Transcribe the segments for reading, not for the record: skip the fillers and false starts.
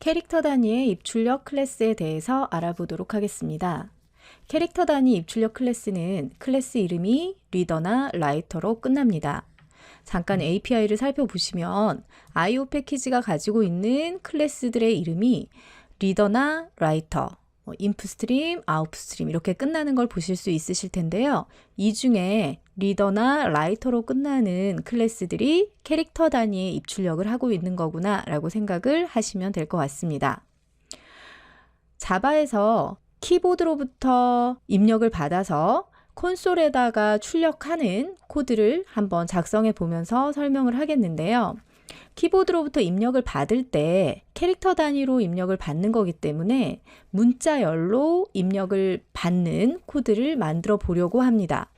캐릭터 단위의 입출력 클래스에 대해서 알아보도록 하겠습니다. 캐릭터 단위 입출력 클래스는 클래스 이름이 리더나 라이터로 끝납니다. 잠깐 API를 살펴보시면 IO 패키지가 가지고 있는 클래스들의 이름이 리더나 라이터, 인풋 스트림, 아웃풋 스트림 이렇게 끝나는 걸 보실 수 있으실 텐데요. 이 중에 리더나 라이터로 끝나는 클래스들이 캐릭터 단위의 입출력을 하고 있는 거구나 라고 생각을 하시면 될 것 같습니다. 자바에서 키보드로부터 입력을 받아서 콘솔에다가 출력하는 코드를 한번 작성해 보면서 설명을 하겠는데요. 키보드로부터 입력을 받을 때 캐릭터 단위로 입력을 받는 거기 때문에 문자열로 입력을 받는 코드를 만들어 보려고 합니다.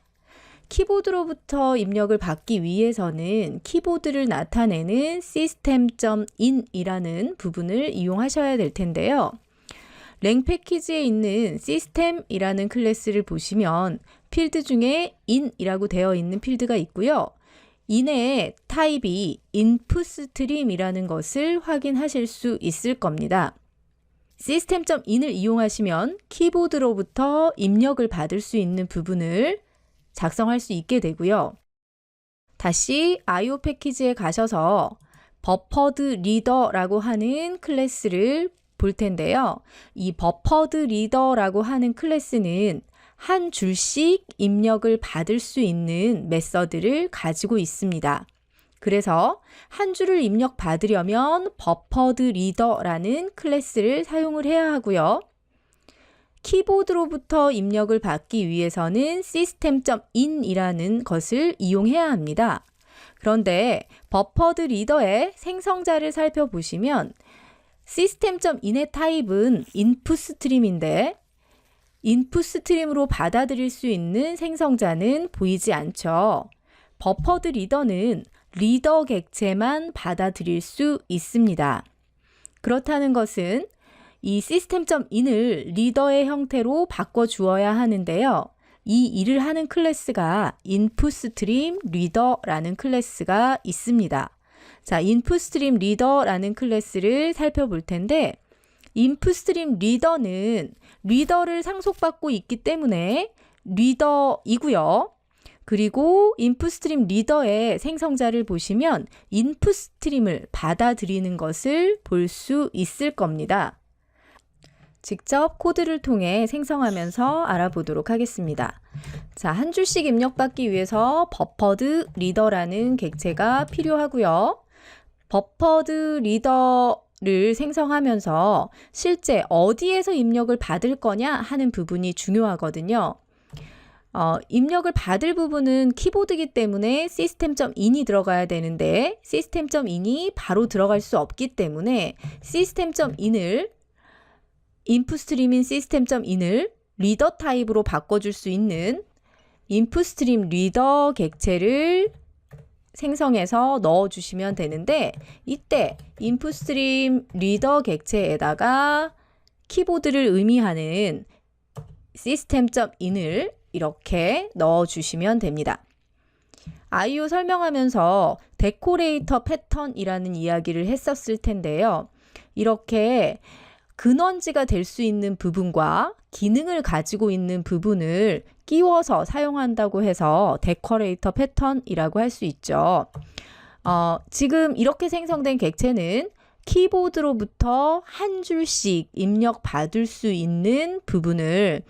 키보드로부터 입력을 받기 위해서는 키보드를 나타내는 system.in이라는 부분을 이용하셔야 될 텐데요. 랭 패키지에 있는 system이라는 클래스를 보시면 필드 중에 in이라고 되어 있는 필드가 있고요. in의 타입이 inputstream이라는 것을 확인하실 수 있을 겁니다. system.in을 이용하시면 키보드로부터 입력을 받을 수 있는 부분을 작성할 수 있게 되고요. 다시 IO 패키지에 가셔서 bufferedreader라고 하는 클래스를 볼 텐데요. 이 bufferedreader라고 하는 클래스는 한 줄씩 입력을 받을 수 있는 메서드를 가지고 있습니다. 그래서 한 줄을 입력 받으려면 bufferedreader라는 클래스를 사용을 해야 하고요. 키보드로부터 입력을 받기 위해서는 system.in이라는 것을 이용해야 합니다. 그런데 bufferedreader의 생성자를 살펴보시면 system.in의 타입은 inputstream인데 인풋스트림으로 받아들일 수 있는 생성자는 보이지 않죠. 버퍼드리더는 리더 객체만 받아들일 수 있습니다. 그렇다는 것은 이 system.in을 리더의 형태로 바꿔 주어야 하는데요. 이 일을 하는 클래스가 inputstreamreader라는 클래스가 있습니다. 자, inputstreamreader라는 클래스를 살펴볼 텐데 inputstreamreader는 리더를 상속받고 있기 때문에 리더이고요. 그리고 inputstreamreader의 생성자를 보시면 inputstream을 받아들이는 것을 볼 수 있을 겁니다. 직접 코드를 통해 생성하면서 알아보도록 하겠습니다. 자, 한 줄씩 입력받기 위해서 bufferedreader라는 객체가 필요하고요. bufferedreader를 생성하면서 실제 어디에서 입력을 받을 거냐 하는 부분이 중요하거든요. 입력을 받을 부분은 키보드이기 때문에 system.in이 들어가야 되는데 system.in이 바로 들어갈 수 없기 때문에 system.in을 inputstream인 system.in을 리더 타입으로 바꿔줄 수 있는 inputstreamreader 객체를 생성해서 넣어주시면 되는데 이때 inputstreamreader 객체에다가 키보드를 의미하는 system.in을 이렇게 넣어주시면 됩니다. IO 설명하면서 데코레이터 패턴이라는 이야기를 했었을 텐데요. 이렇게 근원지가 될 수 있는 부분과 기능을 가지고 있는 부분을 끼워서 사용한다고 해서 데코레이터 패턴이라고 할 수 있죠. 지금 이렇게 생성된 객체는 키보드로부터 한 줄씩 입력 받을 수 있는 부분을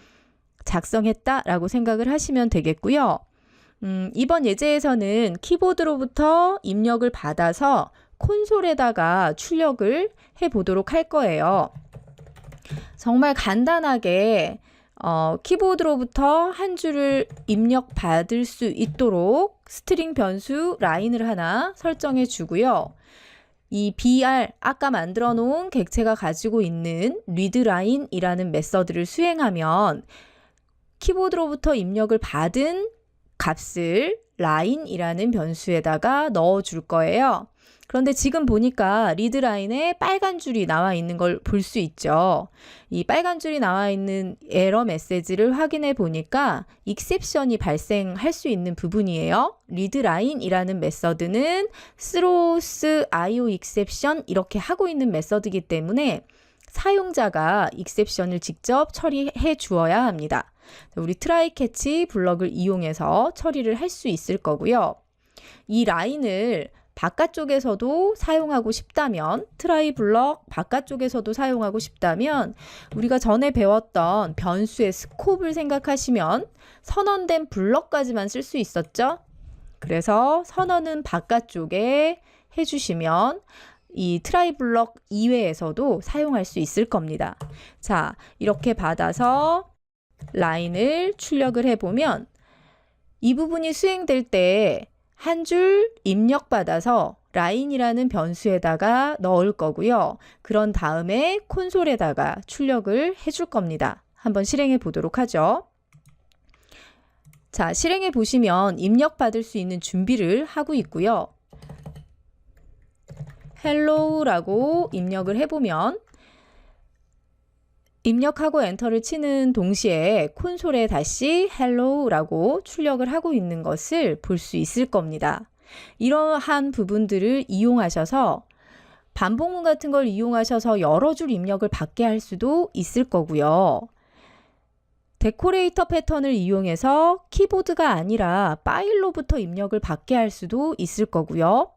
작성했다라고 생각을 하시면 되겠고요. 이번 예제에서는 키보드로부터 입력을 받아서 콘솔에다가 출력을 해보도록 할 거예요. 정말 간단하게 키보드로부터 한 줄을 입력 받을 수 있도록 스트링 변수 라인을 하나 설정해 주고요. 이 br 아까 만들어 놓은 객체가 가지고 있는 readLine이라는 메서드를 수행하면 키보드로부터 입력을 받은 값을 line이라는 변수에다가 넣어 줄 거예요. 그런데 지금 보니까 리드라인에 빨간 줄이 나와 있는 걸 볼 수 있죠. 이 빨간 줄이 나와 있는 에러 메시지를 확인해 보니까 익셉션이 발생할 수 있는 부분이에요. 리드라인이라는 메서드는 throws IO exception 이렇게 하고 있는 메서드이기 때문에 사용자가 익셉션을 직접 처리해 주어야 합니다. 우리 try catch 블럭을 이용해서 처리를 할 수 있을 거고요. 이 라인을 바깥쪽에서도 사용하고 싶다면 try 블럭 바깥쪽에서도 사용하고 싶다면 우리가 전에 배웠던 변수의 스콥을 생각하시면 선언된 블럭까지만 쓸 수 있었죠. 그래서 선언은 바깥쪽에 해주시면 이 try 블럭 이외에서도 사용할 수 있을 겁니다. 자, 이렇게 받아서 라인을 출력을 해보면 이 부분이 수행될 때 한 줄 입력받아서 라인이라는 변수에다가 넣을 거고요. 그런 다음에 콘솔에다가 출력을 해줄 겁니다. 한번 실행해 보도록 하죠. 자, 실행해 보시면 입력받을 수 있는 준비를 하고 있고요. hello라고 입력을 해보면 입력하고 엔터를 치는 동시에 콘솔에 다시 hello라고 출력을 하고 있는 것을 볼 수 있을 겁니다. 이러한 부분들을 이용하셔서 반복문 같은 걸 이용하셔서 여러 줄 입력을 받게 할 수도 있을 거고요. 데코레이터 패턴을 이용해서 키보드가 아니라 파일로부터 입력을 받게 할 수도 있을 거고요.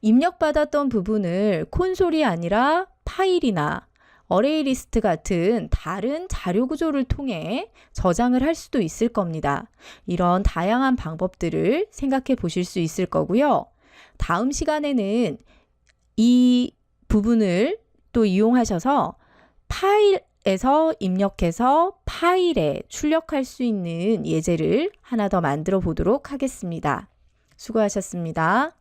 입력받았던 부분을 콘솔이 아니라 파일이나 어레이 리스트 같은 다른 자료 구조를 통해 저장을 할 수도 있을 겁니다. 이런 다양한 방법들을 생각해 보실 수 있을 거고요. 다음 시간에는 이 부분을 또 이용하셔서 파일에서 입력해서 파일에 출력할 수 있는 예제를 하나 더 만들어 보도록 하겠습니다. 수고하셨습니다.